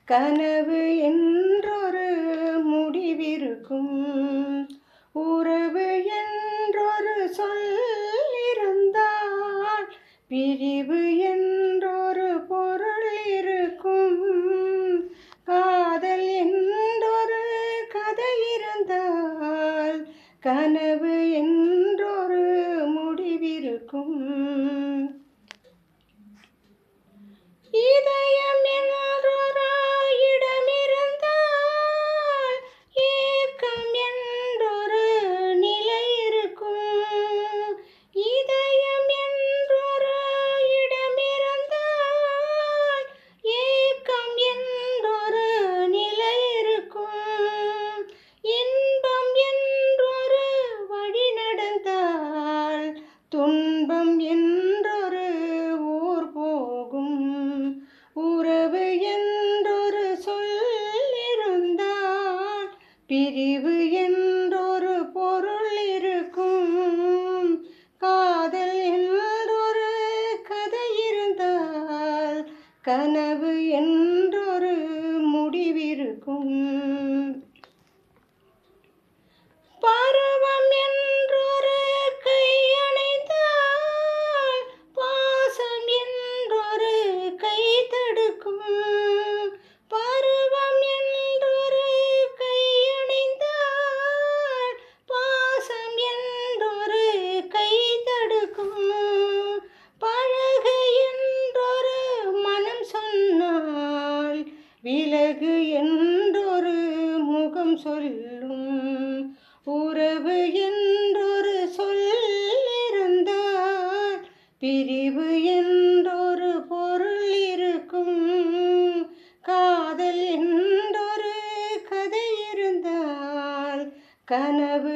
கனவு என்றொரு முடிவிருக்கும், உறவு என்றொரு சொல் இருந்தால் பிரிவு என்றொரு பொருள் இருக்கும். காதல் என்றொரு கதை இருந்தால் கனவு என்றொரு முடிவிருக்கும். இதயம் என்றொரு இடமிருந்தால் ஏக்கம் என்றொரு நிலை இருக்கும். இதயம் என்றொரு இடமிருந்தால் ஏக்கம் என்றொரு நிலை இருக்கும். இன்பம் என்றொரு வழி நடந்தால் துன்பம் என்றொரு ஊர் போகும். உறவு என்றொரு சொல் இருந்தால் பிரிவு என்றொரு பொருள் இருக்கும். காதல் என்றொரு கதை இருந்தால் கனவு என்றொரு முடிவிருக்கும். பருவம் என்றொரு கை அணைந்தால் பாசம் என்றொரு கை தடுக்கும். பருவம் என்றொரு கை அணைந்தால் பாசம் என்றொரு கை தடுக்கும். பழகு என்றொரு மனம் சொன்னால் விலகு என்றொரு முகம் சொல்லும். உறவு என்றொரு சொல் இருந்தால் பிரிவு என்றொரு பொருள் இருக்கும். காதல் என்றொரு கதை இருந்தால் கனவு